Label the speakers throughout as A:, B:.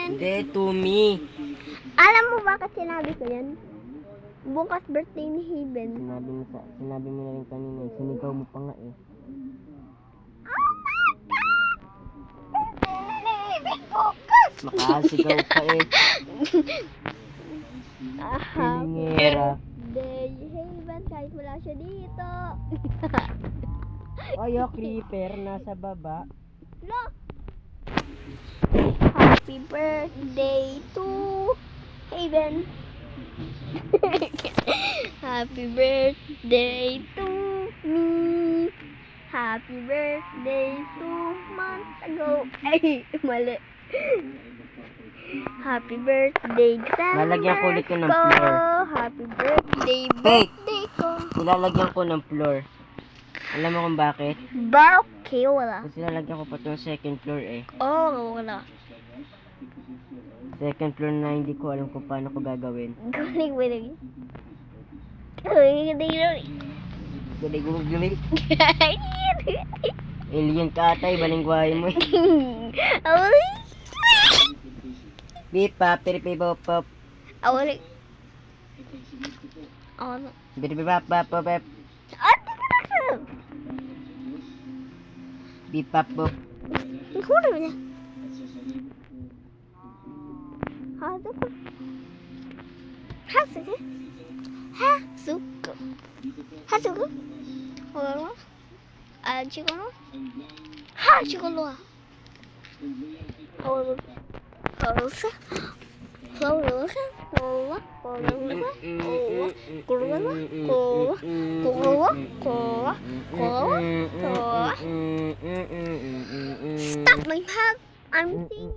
A: Haven.
B: Hindi, to me.
A: Alam mo bakit sinabi ko yan? Bukas birthday ni Haven.
B: Sinabi mo na rin kanina, sinigaw mo pa nga eh.
A: Bukas!
B: Makasigaw pa eh. Pilingera.
A: Birthday Haven kahit wala siya dito.
B: Oyo, creeper, nasa baba.
A: Look! Happy birthday to Haven. Happy birthday to me. Happy birthday 2 months ago. Ay, mali. Happy birthday December.
B: Lalagyan ko ulit yun ng floor.
A: Happy birthday,
B: Wait.
A: birthday ko.
B: Ilalagyan ko ng floor. Alam mo kung bakit?
A: Ba, okay, wala.
B: Kasi lalagyan ko pa itong second floor eh.
A: Oh, wala.
B: Second floor na hindi ko alam kung paano ko gagawin.
A: Galing mo lagi. Galing.
B: Gulig. Alien ka atay, balingwahe mo eh. Bipa, piripipopop.
A: Awali. Ano?
B: Biripipapapopop.
A: Ate ka na!
B: Bipapop.
A: Hura mo niya. Hasuko. Hasuko. Hura. Chiko no? Chiko no. Hura. Stop my pet. I'm singing.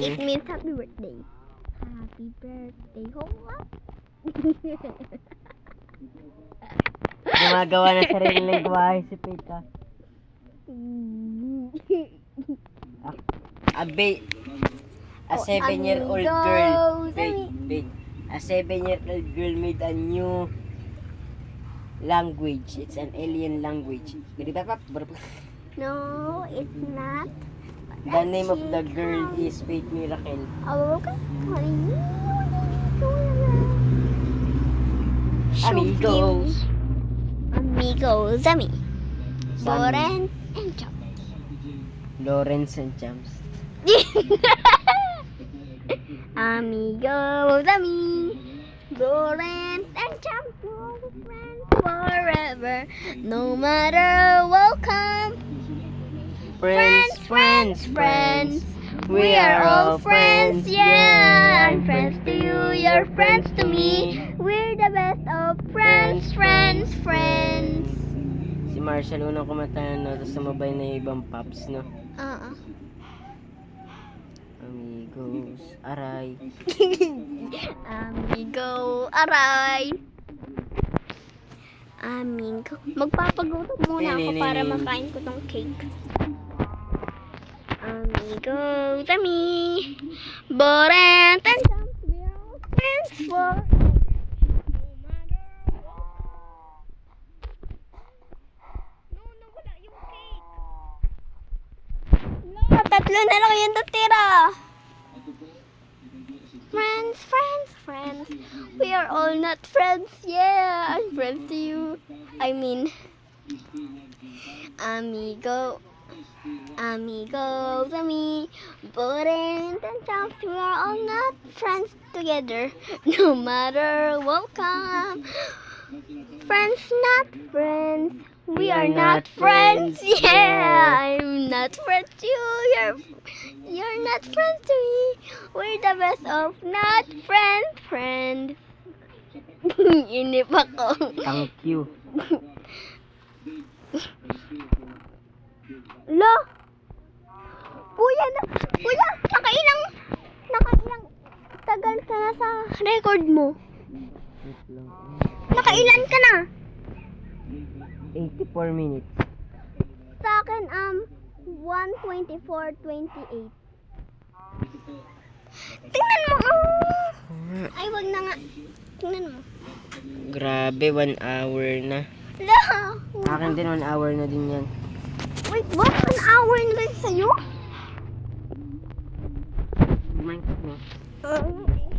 A: It means happy birthday. Happy birthday, Hoa.
B: Gumagawa ng sariling lingwahe si Pita. A 7-year-old girl. Wait. A 7-year-old girl made a new language. It's an alien language.
A: No, it's not.
B: The name of the girl is Faith Miracle.
A: Okay.
B: Amigos.
A: Amigos, Loren and Chop.
B: Lawrence and Champs.
A: Amigos, Loren and Chop. Friends forever. No matter welcome. Friends. We are all friends, yeah. I'm friends to you, you're friends to me. We're the best of friends.
B: Si Marshall unang kumanta no, tapos sumabay na yung ibang pops, no? Amigos, aray.
A: Amigo, aray. Amigo. Magpapagutom muna ako para makain ko tong cake. Amigos, Borent and Jump, we are all friends for. No, wala yung cake. No, tatlo na lang yung natira. Friends. We are all not friends. Yeah, I'm friends to you. I mean, amigo. Amigos, Borent and Jump, we are all not friends together. No matter welcome. Friends, not friends. We are not friends. Yeah, I'm not friends to you. You're not friends to me. We're the best of not friends. Inip ako.
B: Thank you.
A: Lo! Kuya, nakailang tagal ka na sa record mo? Nakailan ka na?
B: 84 minutes.
A: Sa akin, 1:24:28. Tingnan mo, Ay, wag na nga. Tingnan mo.
B: Grabe, 1 hour na.
A: Lo!
B: Akin din 1 hour na din yan.
A: Wait, what? 1 hour na sa'yo?
B: Minecraft mo.
A: Okay.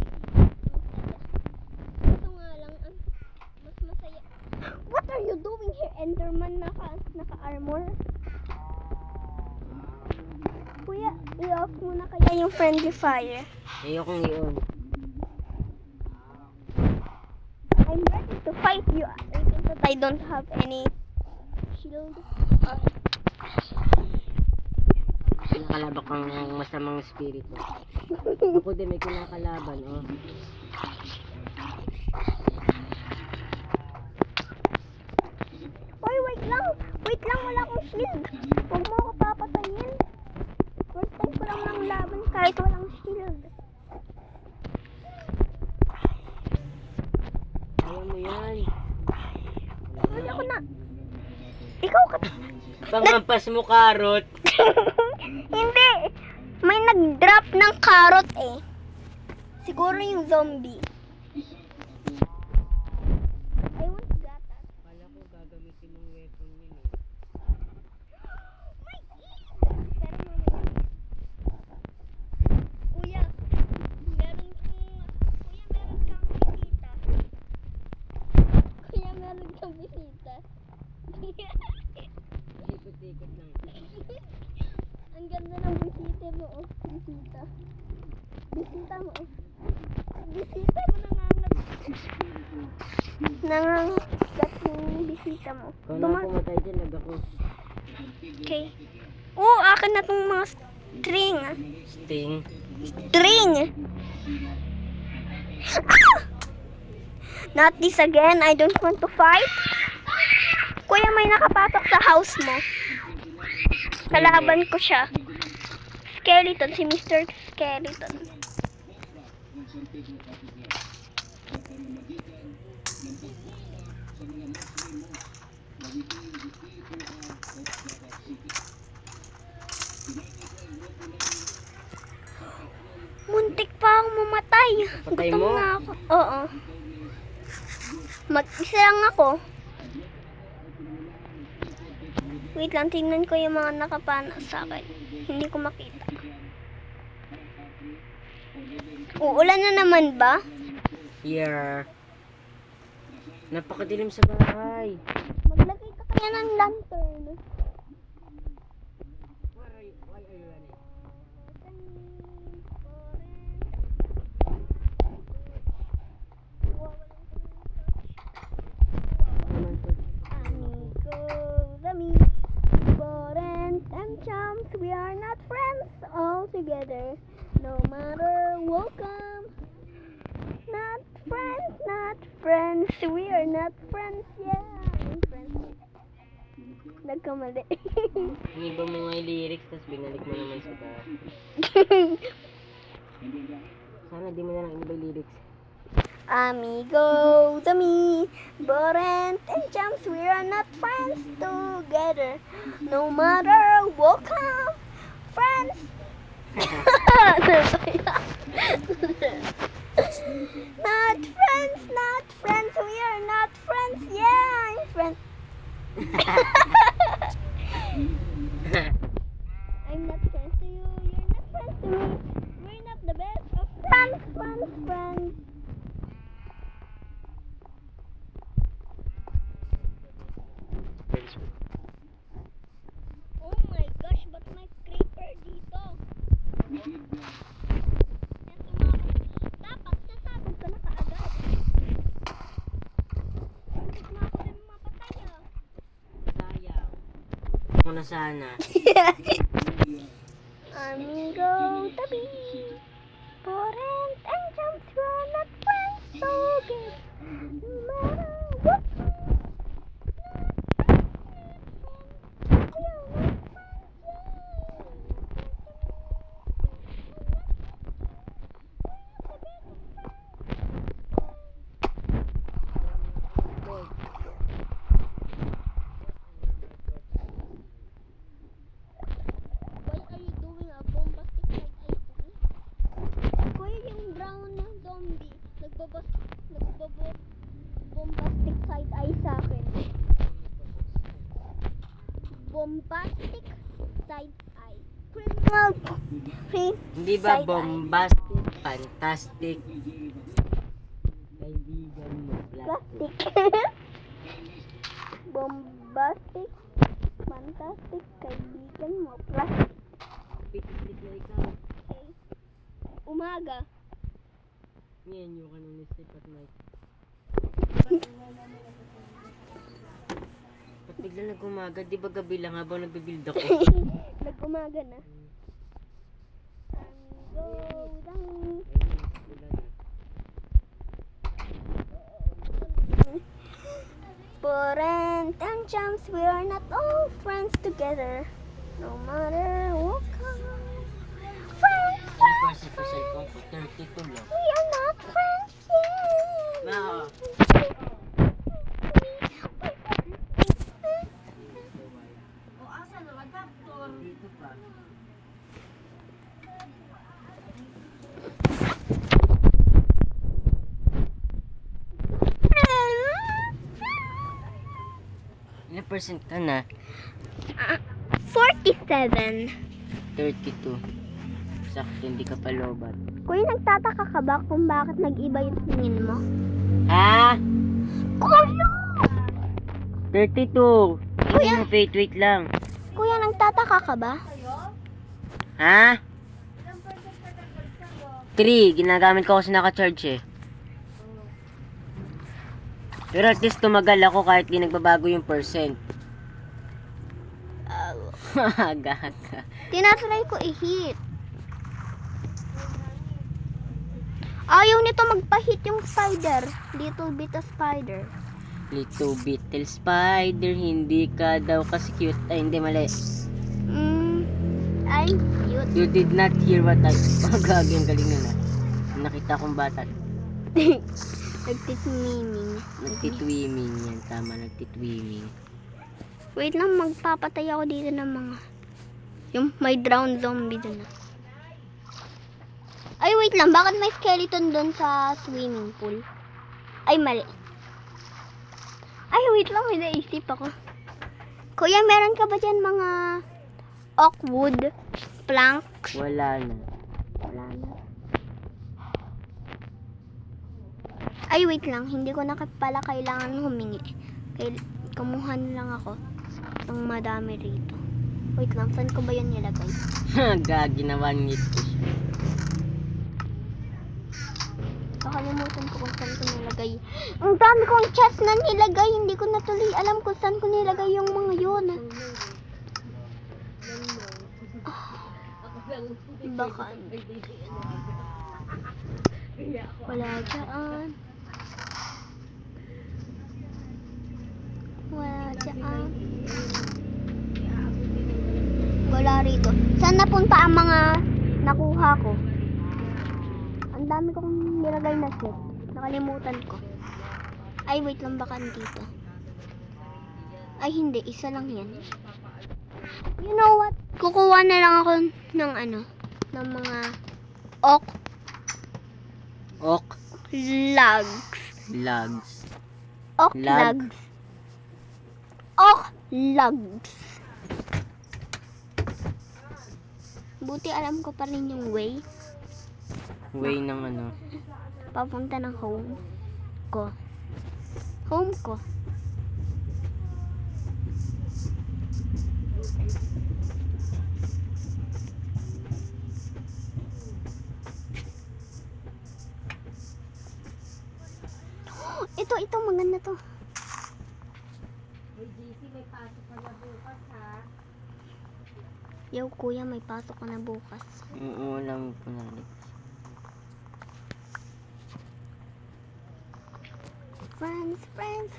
A: Ito nga lang, mas masaya. What are you doing here, Enderman? Naka-armor? Kuya, i-off mo na kaya yung friendly fire.
B: Ayokong i-on.
A: I'm ready to fight you. But I don't have any shield.
B: Kinakalabak kang masamang espiritu. Ako din may kinakalaban, oh.
A: Oy, wait lang. Wait lang, wala akong shield. Huwag mo ako papatayin. First time ko lang lang laban kahit walang shield.
B: Kaya mo yan.
A: Uy, ako na. Ikaw ka.
B: Panghampas mo, karot.
A: Hindi. May nag-drop ng carrot eh. Siguro yung zombie. I want gatas.
B: Kala ko gagamitin mong weapon yun, eh.
A: Pero mamaya. Kuya, meron kang bisita. Kuya, meron kang bisita.
B: Ikot-ikot lang.
A: Ang ganda ng bisita mo, oh. Bisita. Bisita mo, oh. Bisita mo nangangagat yung bisita mo.
B: Kung na pumatay dyan, lag ako.
A: Okay. Oh, akin na tong mga string.
B: Sting.
A: String! Ah! Not this again. I don't want to fight. Kuya, may nakapasok sa house mo. Kalaban ko siya. Skeleton, si Mr. Skeleton. Muntik pa akong mamatay.
B: Patay
A: Gutom
B: mo?
A: na ako. Oo. Mag-isa lang ako. Wait lang, tingnan ko yung mga nakapana sa akin. Hindi ko makita. Uulan na naman ba?
B: Here. Napakadilim sa bahay.
A: Maglagay ka kaya ng lantern.
B: Why are you running?
A: Amigo, me, parents and chums, we are not friends all together. No matter welcome. Not friends, we are not friends, yeah. Friends. Nagkamali.
B: Iniba mo nga yung lyrics, tapos binalik mo naman sa bahay. Sana di mo na lang iniba yung lyrics.
A: Amigo, to me, parents and chums, we are not friends together. No matter welcome. Friends. Not friends, we are not friends, yeah, I'm friends. I'm not friends to you, you're not friends to me. We're not the best of friends. Oh my gosh, ba't may creeper dito? Dapat sasabog ka na kaagad. Bakit na ako rin mapatay ah?
B: Sayang. Ako na sana.
A: Amigo, tabi. Parent and chums, we're not friends together. No matter what. Why are you doing a bombastic like I do? Kuya, yung brown na zombie, nagbabas Animal free.
B: Hindi ba
A: Side-eye.
B: bombastic, fantastic, kaibigan mo, plastic?
A: Plastic. Bombastic. Fantastic. Kaibigan mo. Plastic.
B: Pitik na ikaw.
A: Umaga.
B: Ngayon yung kanina sleep at night. Ba't bigla nag-umaga? Di ba gabi lang habang nagbibuild ako?
A: Nag-umaga na. Go down. Parent and chums, we are not all friends together. No matter what kind. Friends,
B: Ano pa si Pasay ko? 32 lang.
A: we are not friends yet.
B: Ma, dito pa. Ilang percent ka na?
A: 47.
B: 32. Sakto, hindi ka pa lobat.
A: Kuya, nagtataka ka ba kung bakit nag-iba yung tingin mo?
B: Ha?
A: Kuya!
B: 32. Hindi mo wait lang.
A: Kuya, nagtataka ka ba?
B: Ha? 3. Ginagamit ko kasi naka-charge eh. Pero at least tumagal ako kahit di nagbabago yung percent. Gaga.
A: Tinatry ko i-hit. Ayaw nito magpa-hit yung spider. Little bit of spider.
B: Little little spider, hindi ka daw kasi cute. Ay, hindi, mali.
A: Ay, cute.
B: You did not hear what I... Gagi, ang galing nun ah. Nakita kong bata.
A: Nagtitmiming.
B: Nagtitwimming yan. Tama, nagtitwimming.
A: Wait lang, magpapatay ako dito ng mga... Yung may drowned zombie dun na. Ay, wait lang. Bakit may skeleton dun sa swimming pool? Ay, mali. Ay, wait lang. May naisip ako. Kuya, meron ka ba dyan mga oak wood planks?
B: Wala na.
A: Wala na. Ay, wait lang. Hindi ko na pala kailangan humingi. Kumuha na lang ako ng madami rito. Wait lang. Saan ko ba yun nilagay?
B: Gagi, nawangit ko siya.
A: Nakalimutan ko kung saan ko nilagay. Ang dami kong chest na nilagay. Hindi ko na tuloy alam kung saan ko nilagay yung mga yun. Baka wala dyan. Wala dyan. Wala rito. Saan napunta ang mga nakuha ko? Ang dami kong nilagay na set. Nakalimutan ko. Ay, wait lang, baka dito. Ay, hindi. Isa lang yan. You know what? Kukuha na lang ako ng ng mga oak
B: Ok.
A: logs.
B: Logs.
A: Oak
B: Lag?
A: logs. Oak logs. Buti alam ko pa rin yung way
B: Way ng ano.
A: papunta ng home ko. Home ko. Ito maganda to.
B: may pasok ka na bukas ha?
A: Yo, kuya, may pasok ko na bukas.
B: Oo, alam ko na rin.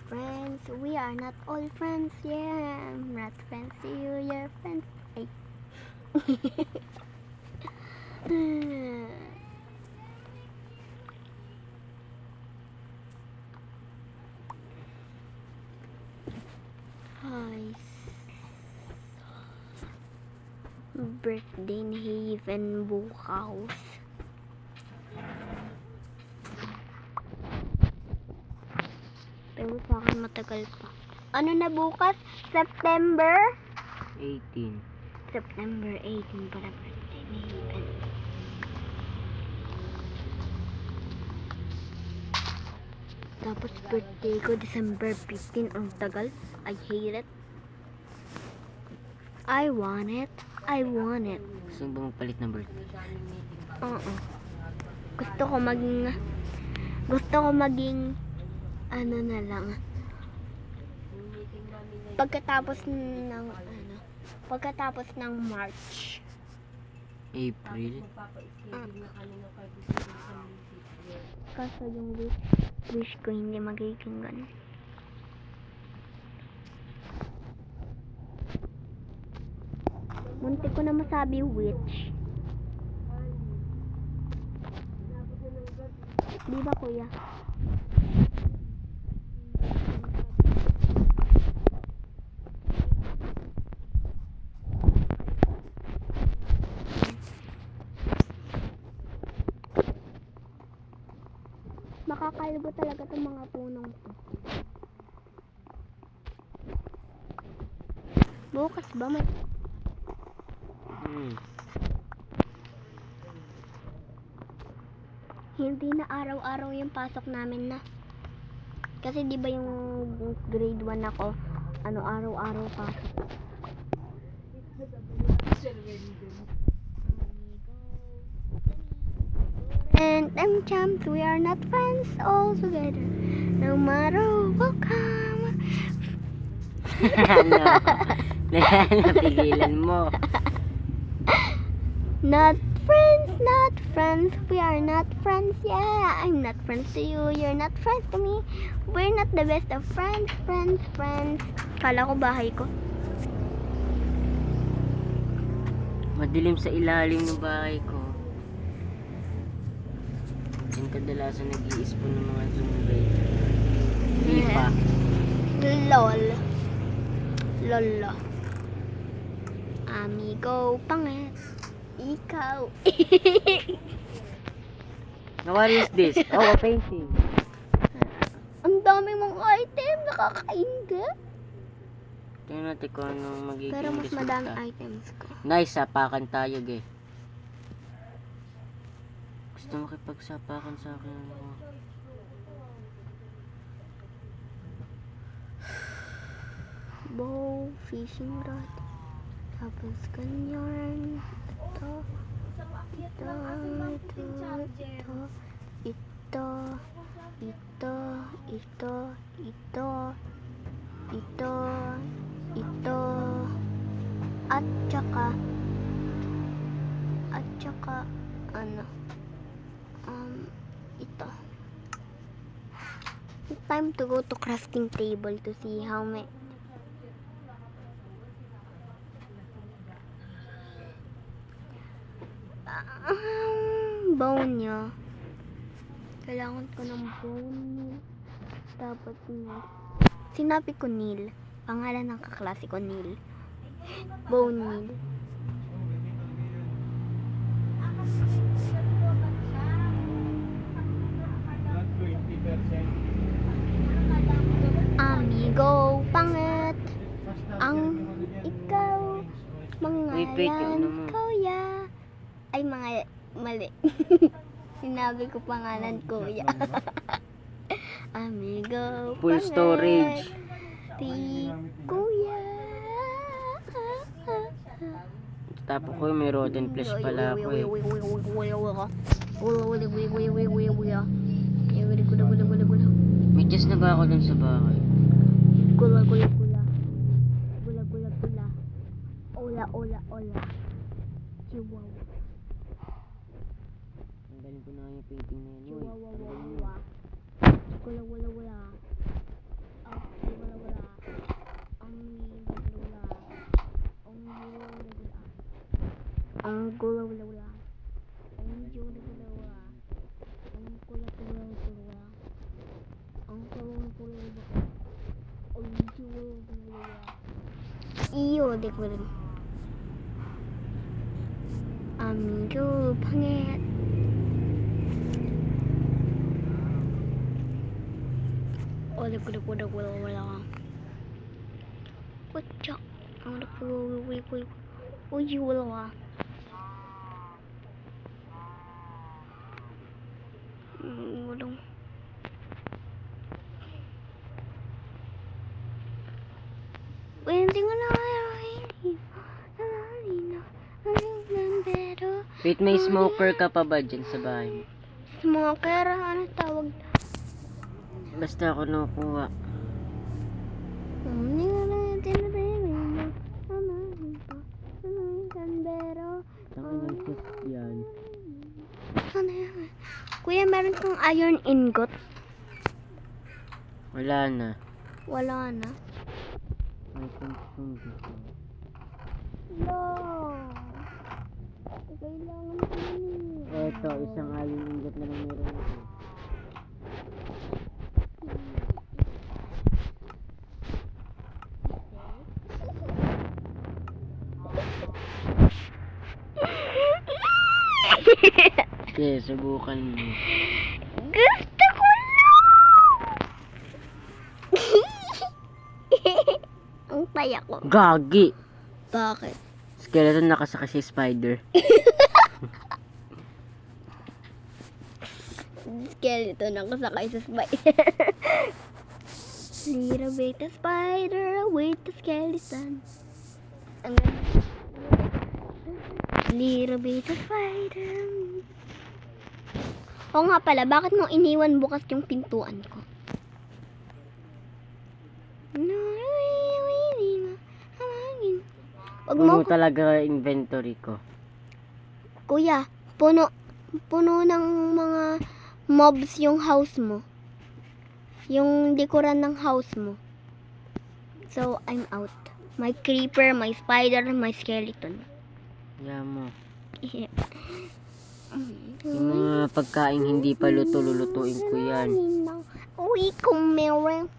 A: Friends, we are not all friends, yeah. I'm not friends to you, you're friends. Ay. Hi. Birthday ni Haven bukas. Pero sa akin matagal pa. Ano na bukas? September?
B: 18.
A: September 18 para birthday ni Ethan. Tapos birthday ko December 15. Ang tagal. I hate it. I want it. I want it.
B: Gusto mo ba magpalit ng birthday?
A: Oo. Gusto ko maging ano na lang. Pagkatapos ng March.
B: April?
A: Kaso yung wish ko hindi magiging ganun. Muntik ko na masabi which. Di ba kuya? Makakalbo talaga itong mga punong to. Bukas ba may... Hindi na araw-araw yung pasok namin na. Kasi di ba yung grade 1 ako, araw-araw pasok. And I'm champs, we are not friends all together. No matter what come.
B: Napigilan mo.
A: Not friends, we are not friends, yeah. I'm not friends to you, you're not friends to me. We're not the best of friends. Kala ko bahay ko.
B: Madilim sa ilalim ng bahay ko. Diyan kadalasan nag-i-spawn ng mga zombie. Hindi pa.
A: Lol. Amigo, pangit. Ikaw.
B: Now what is this? Oh, a painting.
A: Ang dami mong item, nakakaingit.
B: Tingnan natin kung anong magiging
A: Pero mas
B: resulta.
A: madami items ko.
B: Nice, sapakan tayo, ge. Gusto makipagsapakan sa akin.
A: Bow, fishing rod. Tapos ganyan. Ito. At saka ito. It's time to go to crafting table to see how many. Bone niya. Kailangan ko ng bone niya. Tapos niya. Sinabi ko Neil. Pangalan ng kaklase ko Neil. Bone Neil. Amigo, pangit. Ang ikaw.
B: Wait, yung
A: Mangalan
B: ano mo.
A: kuya. Ay, mali. Sinabi ko pangalan kuya. Amigo,
B: Full
A: pangit.
B: storage.
A: Si kuya.
B: Tapos ko may rotten flesh pala ako eh. May chest na ba ako dun sa bahay?
A: Gula. Ola. Chihuahua.
B: Tanggalin ko na yung painting na yun. Uy, tanggalin mo.
A: Wala. Ang gula. Iyo, di ko rin. Amigo, pangit. Wala. What's up? Uy, wala. Walang.
B: Wait, may smoker ka pa ba dyan sa bahay mo?
A: Smoker, ano tawag?
B: Basta ako nakuha. Ang inang chest yan.
A: Ano yan? Kuya, meron kang iron ingot?
B: Wala na.
A: Wala na.
B: May kung dito.
A: No. Kailangan ko yun.
B: Eto, isang iron ingot na lang meron ako. Okay, subukan mo.
A: Gusto ko lang! Ang taya ko.
B: Gagi!
A: Bakit?
B: Skeleton nakasaka si spider.
A: Skeleton ako sakay sa spider. Little beta spider with the skeleton. Ang ganda. Little beta spider. Oo nga pala, bakit mo iniwan bukas yung pintuan ko? Wag mo,
B: Puno talaga inventory ko.
A: kuya, puno ng mga mobs yung house mo. Yung dekoran ng house mo. So, I'm out. My creeper, my spider, my skeleton.
B: Yan mo. Yung mga pagkain hindi pa luto, lulutuin ko yan.
A: Uy, kung meron.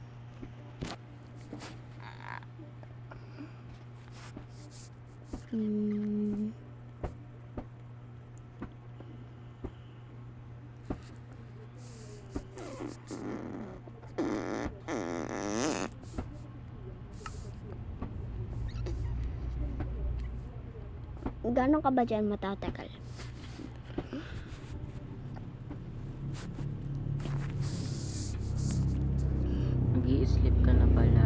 A: Gano'n ka ba dyan matatagal?
B: Nag-i-sleep ka na pala.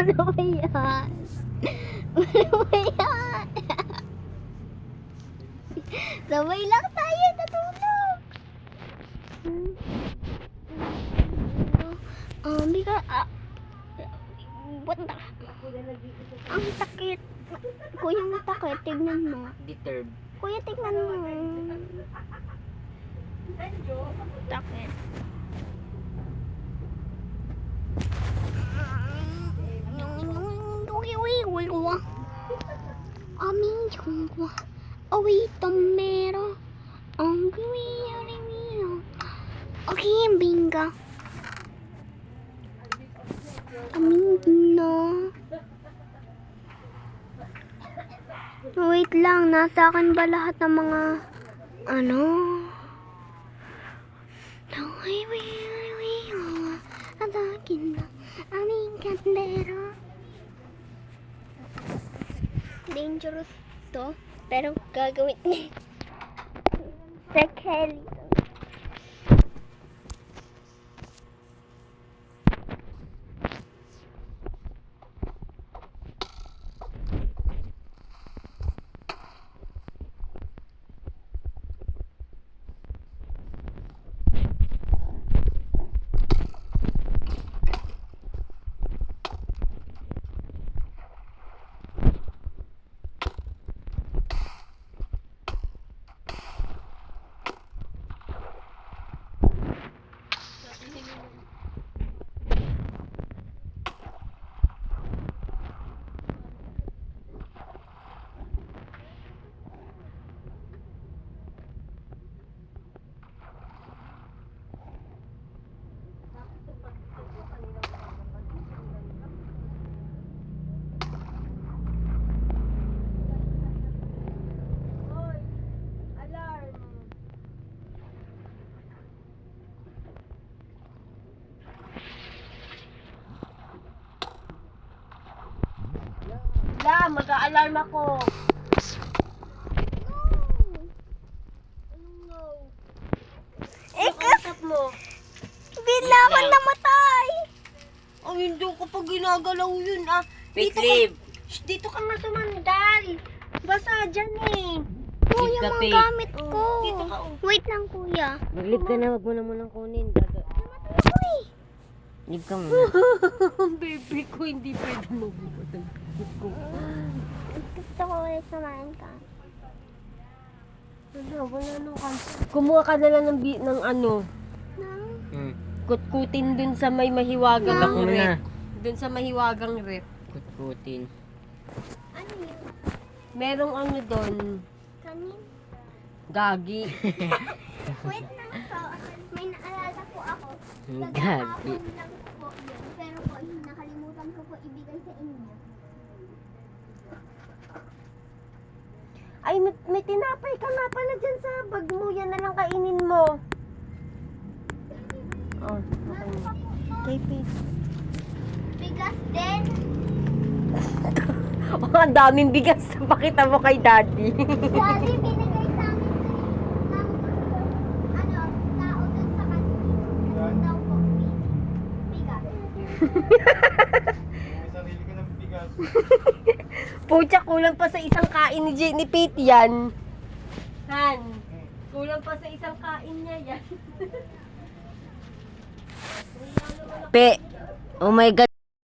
A: Ano ba yan? Ano ba yan? Sabay lang tayo natulog. What the? Ang takit. Kuya, ang takit. Tignan mo.
B: Deterb.
A: Kuya, tignan mo. Takit. Tomero. Okay, binga. Wait lang, nasa akin ba lahat ng mga ano? Atakin na aming kandero. Dangerous to, pero gagawin ni sa Kelly.
B: mag-a-alarm ako. Kasap mo.
A: Bigla ako namatay.
B: Ang hindi ko pa ginagalaw yun ah.
C: Pitlib.
B: Dito ka nga sumandal. Basa dyan eh.
A: Kuya,
C: Big
A: mga
C: kape.
A: gamit ko.
B: Dito ka, oh.
A: Wait lang, kuya.
B: Mag-leave ka na, wag mo na munang kunin.
A: Namatay ako eh.
B: Leave ka muna. Baby ko, hindi pwede mabuhat ang bibig ko.
A: Gusto ko ulit samahan ka.
B: Wala nung kumuha ka na lang ng ano,
A: Nang?
C: Hmm.
B: kutkutin dun sa may mahiwagang
C: Ako na.
B: rep. Dun sa mahiwagang rep.
C: Kutkutin.
A: Ano yun?
B: Merong ano dun,
A: Kanin?
B: gagi.
A: Wait lang po. May naalala po ako.
C: Gagi.
A: Kagahapon lang po yun. Pero po, nakalimutan ko po ibigay sa inyo.
B: Ay, may tinapay ka nga pala dyan sa bag mo. Yan na lang kainin mo. Oh,
A: Meron pa po ito.
B: kay Pete.
A: Bigas din.
B: Oh, ang daming bigas. Pakita mo kay Daddy.
A: Daddy, binigay sa amin ng ano, tao dun sa kantin. Ano daw po? Bigas.
D: Sarili ko ng bigas.
B: Pucha, kulang pa sa isang kain ni Jenny Pete yan. Han, kulang pa sa isang kain niya yan.
C: Pe. Oh my God.